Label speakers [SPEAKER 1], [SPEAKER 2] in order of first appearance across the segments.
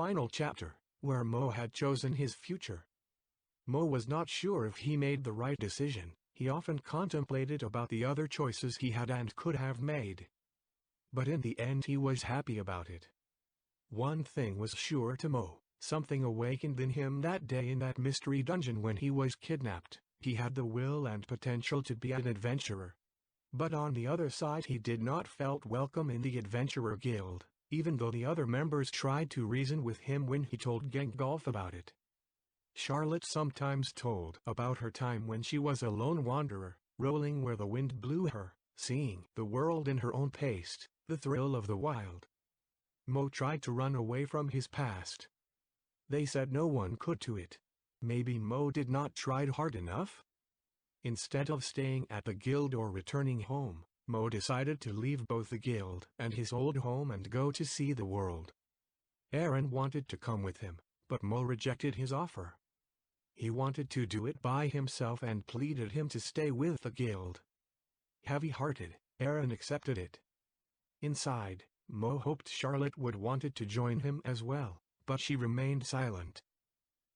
[SPEAKER 1] final chapter, where Mo had chosen his future. Mo was not sure if he made the right decision. He often contemplated about the other choices he had and could have made. But in the end he was happy about it. One thing was sure to Mo, something awakened in him that day in that mystery dungeon when he was kidnapped. He had the will and potential to be an adventurer. But on the other side he did not felt welcome in the Adventurer Guild, even though the other members tried to reason with him when he told Gengolf about it. Charlotte sometimes told about her time when she was a lone wanderer, rolling where the wind blew her, seeing the world in her own pace, the thrill of the wild. Mo tried to run away from his past. They said no one could do it. Maybe Mo did not try hard enough? Instead of staying at the guild or returning home, Mo decided to leave both the guild and his old home and go to see the world. Aaron wanted to come with him, but Mo rejected his offer. He wanted to do it by himself and pleaded him to stay with the guild. Heavy-hearted, Aaron accepted it. Inside, Mo hoped Charlotte would wanted to join him as well, but she remained silent.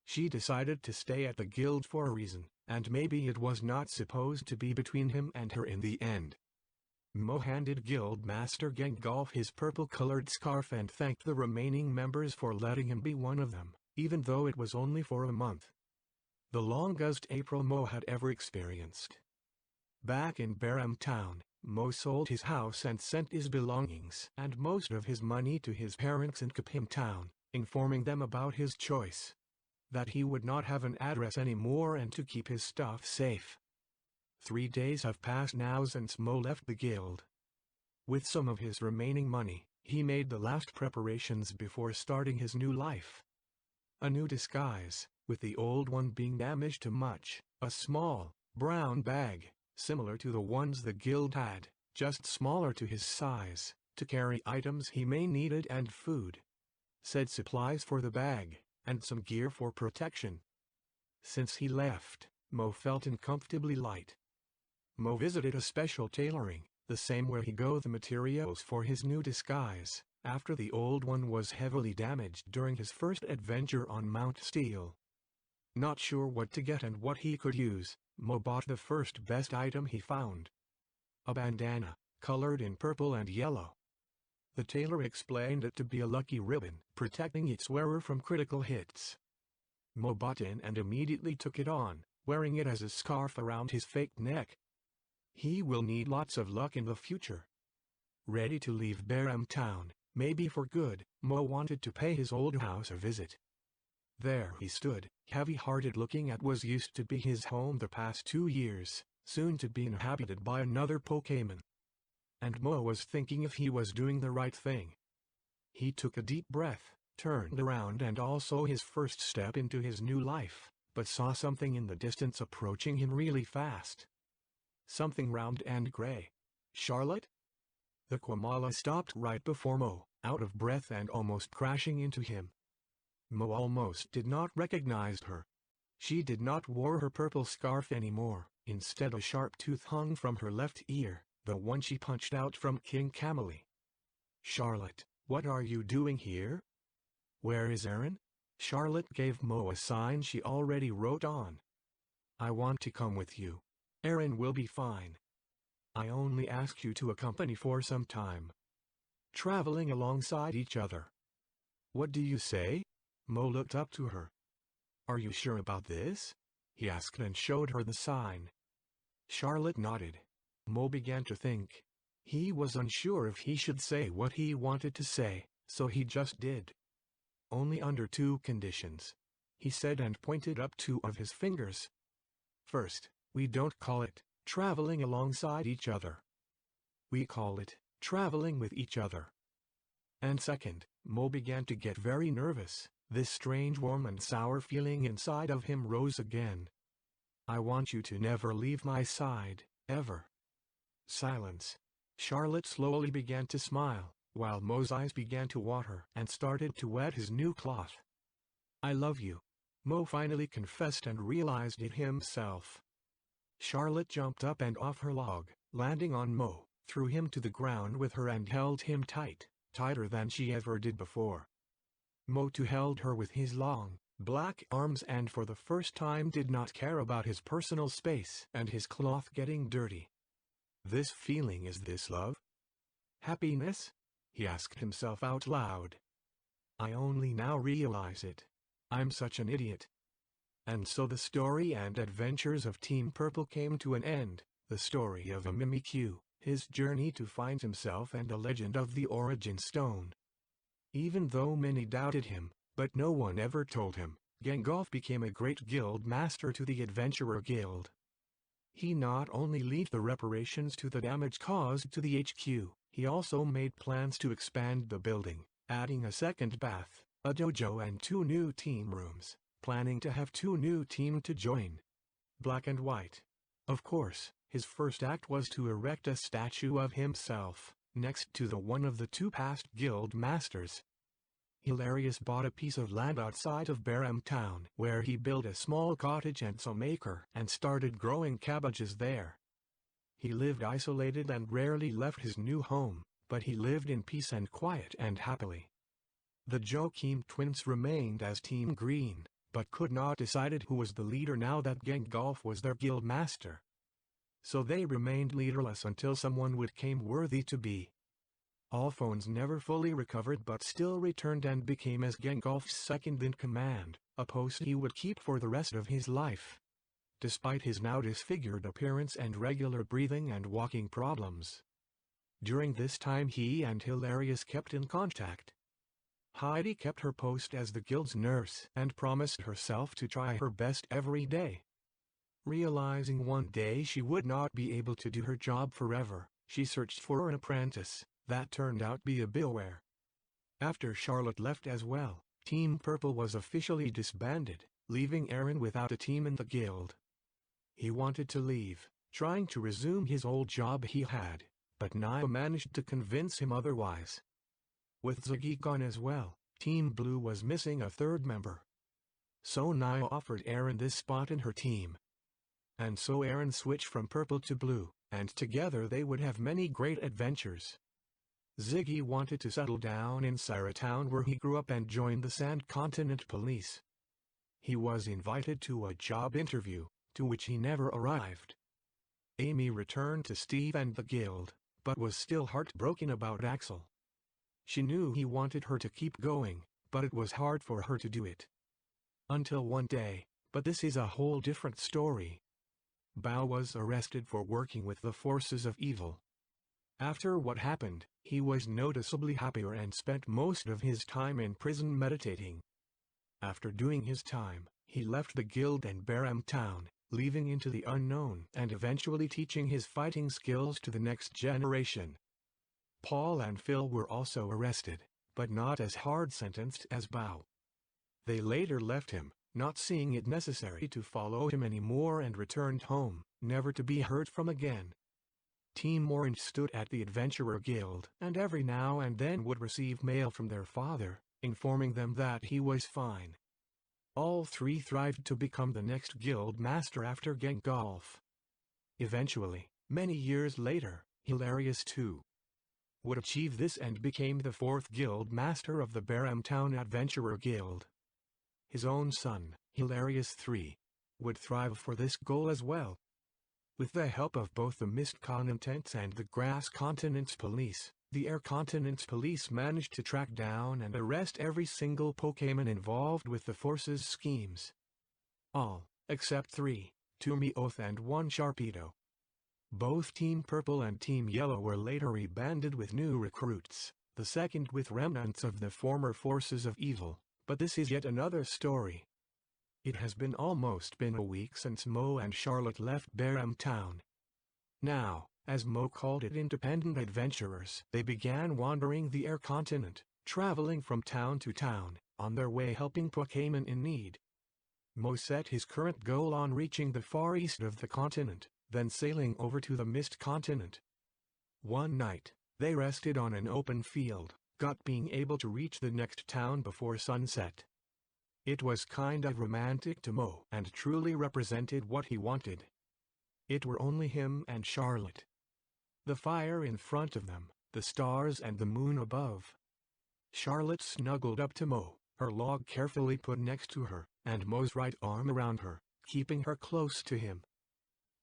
[SPEAKER 1] She decided to stay at the guild for a reason, and maybe it was not supposed to be between him and her in the end. Mo handed Guild Master Gengolf his purple-colored scarf and thanked the remaining members for letting him be one of them, even though it was only for a month. The longest April Mo had ever experienced. Back in Baram Town, Mo sold his house and sent his belongings and most of his money to his parents in Kapim Town, informing them about his choice. That he would not have an address anymore and to keep his stuff safe. 3 days have passed now since Mo left the guild. With some of his remaining money, he made the last preparations before starting his new life. A new disguise, with the old one being damaged too much, a small, brown bag, similar to the ones the guild had, just smaller to his size, to carry items he may needed and food. Said supplies for the bag, and some gear for protection. Since he left, Mo felt uncomfortably light. Mo visited a special tailoring, the same where he got the materials for his new disguise, after the old one was heavily damaged during his first adventure on Mount Steel. Not sure what to get and what he could use, Mo bought the first best item he found. A bandana, colored in purple and yellow. The tailor explained it to be a lucky ribbon, protecting its wearer from critical hits. Mo bought in and immediately took it on, wearing it as a scarf around his fake neck. He will need lots of luck in the future. Ready to leave Baram Town, maybe for good, Mo wanted to pay his old house a visit. There he stood, heavy-hearted looking at what used to be his home the past 2 years, soon to be inhabited by another Pokémon. And Mo was thinking if he was doing the right thing. He took a deep breath, turned around and also his first step into his new life, but saw something in the distance approaching him really fast. Something round and gray. Charlotte? The Quamala stopped right before Mo, out of breath and almost crashing into him. Mo almost did not recognize her. She did not wear her purple scarf anymore, instead a sharp tooth hung from her left ear, the one she punched out from King Cameli. Charlotte, what are you doing here? Where is Aaron? Charlotte gave Mo a sign she already wrote on. I want to come with you. Aaron will be fine. I only ask you to accompany for some time. Traveling alongside each other. What do you say? Mo looked up to her. Are you sure about this? He asked and showed her the sign. Charlotte nodded. Mo began to think. He was unsure if he should say what he wanted to say, so he just did. Only under 2 conditions. He said and pointed up 2 of his fingers. First, we don't call it traveling alongside each other. We call it traveling with each other. And second, Mo began to get very nervous. This strange warm and sour feeling inside of him rose again. I want you to never leave my side, ever. Silence. Charlotte slowly began to smile, while Mo's eyes began to water and started to wet his new cloth. I love you. Mo finally confessed and realized it himself. Charlotte jumped up and off her log, landing on Mo, threw him to the ground with her and held him tight, tighter than she ever did before. Mo too held her with his long, black arms and for the first time did not care about his personal space and his cloth getting dirty. This feeling, is this love? Happiness? He asked himself out loud. I only now realize it. I'm such an idiot. And so the story and adventures of Team Purple came to an end, the story of a Mimikyu, his journey to find himself and the legend of the Origin Stone. Even though many doubted him, but no one ever told him, Gandalf became a great guild master to the Adventurer Guild. He not only led the reparations to the damage caused to the HQ, he also made plans to expand the building, adding a second bath, a dojo and 2 new team rooms, planning to have 2 new teams to join. Black and white. Of course, his first act was to erect a statue of himself, next to the one of the 2 past guild masters. Hilarious bought a piece of land outside of Barham Town where he built a small cottage and some acre and started growing cabbages there. He lived isolated and rarely left his new home, but he lived in peace and quiet and happily. The Joachim twins remained as Team Green, but could not decide who was the leader now that Gandalf was their guild master. So they remained leaderless until someone would came worthy to be. Alphonse never fully recovered but still returned and became as Gandalf's second-in-command, a post he would keep for the rest of his life. Despite his now disfigured appearance and regular breathing and walking problems. During this time he and Hilarious kept in contact. Heidi kept her post as the guild's nurse and promised herself to try her best every day. Realizing one day she would not be able to do her job forever, she searched for an apprentice. That turned out to be a Billware. After Charlotte left as well, Team Purple was officially disbanded, leaving Aaron without a team in the guild. He wanted to leave, trying to resume his old job he had, but Nia managed to convince him otherwise. With Ziggy gone as well, Team Blue was missing a 3rd member. So Nia offered Aaron this spot in her team. And so Aaron switched from purple to blue, and together they would have many great adventures. Ziggy wanted to settle down in Saratown where he grew up and joined the Sand Continent Police. He was invited to a job interview, to which he never arrived. Amy returned to Steve and the guild, but was still heartbroken about Axel. She knew he wanted her to keep going, but it was hard for her to do it. Until one day, but this is a whole different story. Bao was arrested for working with the forces of evil. After what happened, he was noticeably happier and spent most of his time in prison meditating. After doing his time, he left the guild and Barham Town, leaving into the unknown and eventually teaching his fighting skills to the next generation. Paul and Phil were also arrested, but not as hard sentenced as Bao. They later left him, not seeing it necessary to follow him anymore and returned home, never to be heard from again. Team Orange stood at the Adventurer Guild and every now and then would receive mail from their father, informing them that he was fine. All 3 thrived to become the next guild master after Gandalf. Eventually, many years later, Hilarious too would achieve this and became the 4th guild master of the Barham Town Adventurer Guild. His own son, Hilarious III, would thrive for this goal as well. With the help of both the Mist Continents and the Grass Continents Police, the Air Continents Police managed to track down and arrest every single Pokémon involved with the Force's schemes. All, except 3, 2 Meowth and 1 Sharpedo. Both Team Purple and Team Yellow were later rebanded with new recruits, the second with remnants of the former Forces of Evil, but this is yet another story. It has been almost a week since Mo and Charlotte left Barham Town. Now, as Mo called it independent adventurers, they began wandering the Air Continent, traveling from town to town, on their way helping Pokémon in need. Mo set his current goal on reaching the far east of the continent, then sailing over to the Mist Continent. One night, they rested on an open field, being able to reach the next town before sunset. It was kinda romantic to Mo and truly represented what he wanted. It were only him and Charlotte. The fire in front of them, the stars and the moon above. Charlotte snuggled up to Mo, her log carefully put next to her, and Mo's right arm around her, keeping her close to him.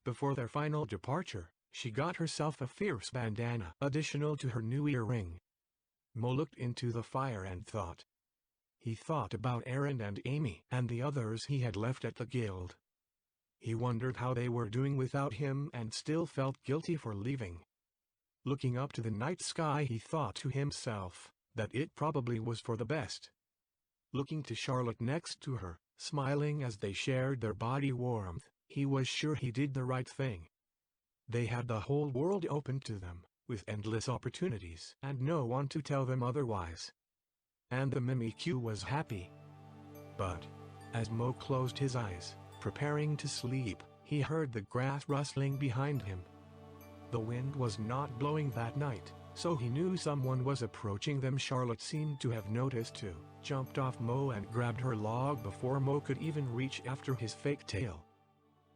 [SPEAKER 1] Before their final departure, she got herself a fierce bandana additional to her new earring. Mo looked into the fire and thought. He thought about Aaron and Amy and the others he had left at the guild. He wondered how they were doing without him and still felt guilty for leaving. Looking up to the night sky, he thought to himself that it probably was for the best. Looking to Charlotte next to her, smiling as they shared their body warmth, he was sure he did the right thing. They had the whole world open to them, with endless opportunities and no one to tell them otherwise. And the Mimikyu was happy. But, as Mo closed his eyes, preparing to sleep, he heard the grass rustling behind him. The wind was not blowing that night, so he knew someone was approaching them. Charlotte seemed to have noticed too, jumped off Mo and grabbed her log before Mo could even reach after his fake tail.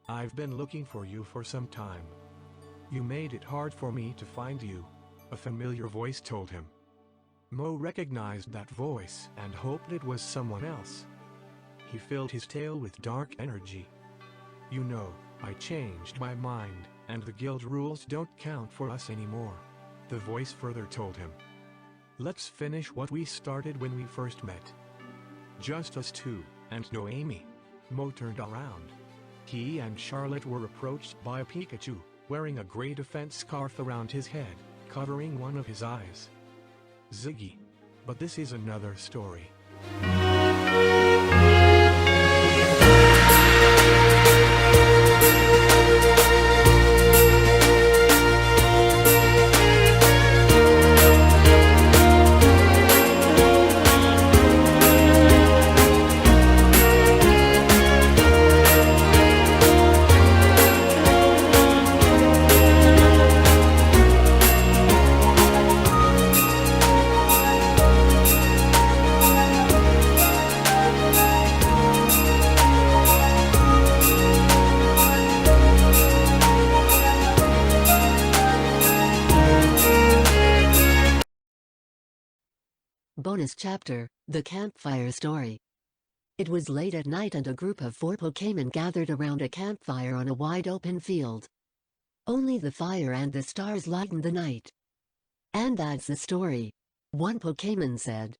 [SPEAKER 1] "I've been looking for you for some time. You made it hard for me to find you," a familiar voice told him. Mo recognized that voice and hoped it was someone else. He filled his tail with dark energy. "You know, I changed my mind, and the guild rules don't count for us anymore," the voice further told him. "Let's finish what we started when we first met. Just us two, and no Amy." Mo turned around. He and Charlotte were approached by a Pikachu, wearing a gray defense scarf around his head, covering one of his eyes. Ziggy. But this is another story.
[SPEAKER 2] Bonus chapter, The Campfire Story. It was late at night and a group of 4 Pokémon gathered around a campfire on a wide open field. Only the fire and the stars lightened the night. "And that's the story," one Pokémon said.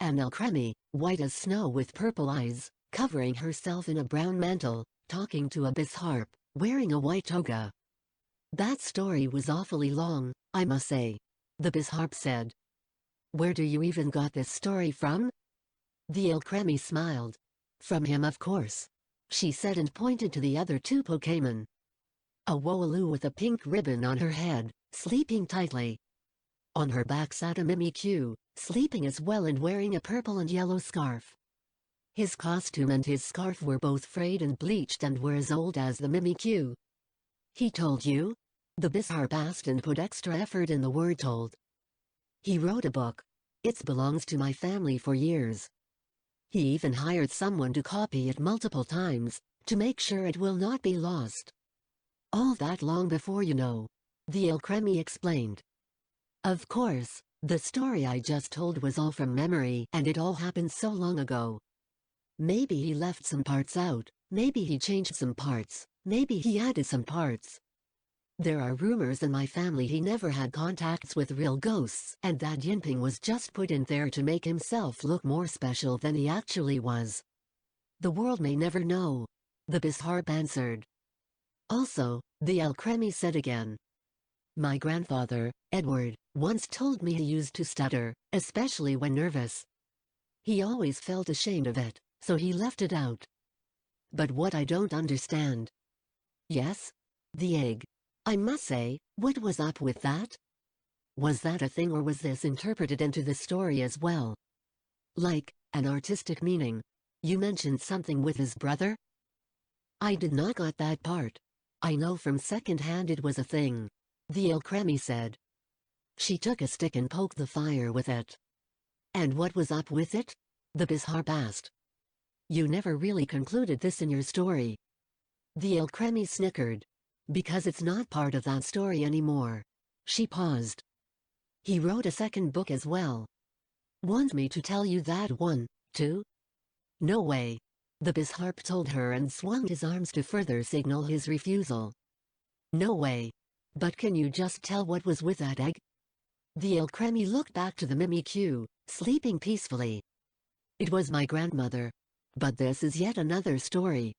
[SPEAKER 2] An Alcremie, white as snow with purple eyes, covering herself in a brown mantle, talking to a Bisharp, wearing a white toga. "That story was awfully long, I must say," the Bisharp said. "Where do you even got this story from?" The Alcremie smiled. "From him, of course," she said and pointed to the other 2 Pokémon. A Woaloo with a pink ribbon on her head, sleeping tightly. On her back sat a Mimikyu, sleeping as well and wearing a purple and yellow scarf. His costume and his scarf were both frayed and bleached and were as old as the Mimikyu. "He told you?" the Bisharp asked and put extra effort in the word told. "He wrote a book. It belongs to my family for years. He even hired someone to copy it multiple times, to make sure it will not be lost. All that long before, you know," the Alcremie explained. "Of course, the story I just told was all from memory and it all happened so long ago. Maybe he left some parts out, maybe he changed some parts, maybe he added some parts. There are rumors in my family he never had contacts with real ghosts and that Yinping was just put in there to make himself look more special than he actually was. The world may never know," the Bisharp answered. "Also," the Alcremie said again, "my grandfather, Edward, once told me he used to stutter, especially when nervous. He always felt ashamed of it, so he left it out. But what I don't understand—" "Yes?" "The egg. I must say, what was up with that? Was that a thing or was this interpreted into the story as well? Like, an artistic meaning? You mentioned something with his brother?" "I did not got that part. I know from second hand it was a thing," the Alcremie said. She took a stick and poked the fire with it. "And what was up with it?" the Bisharp asked. "You never really concluded this in your story." The Alcremie snickered. "Because it's not part of that story anymore." She paused. "He wrote a second book as well." "Want me to tell you that one?" 2? No way. The Bizharp told her and swung his arms to further signal his refusal. No way. But can you just tell what was with that egg? The Alcremie looked back to the Mimikyu, sleeping peacefully. It was my grandmother. But this is yet another story.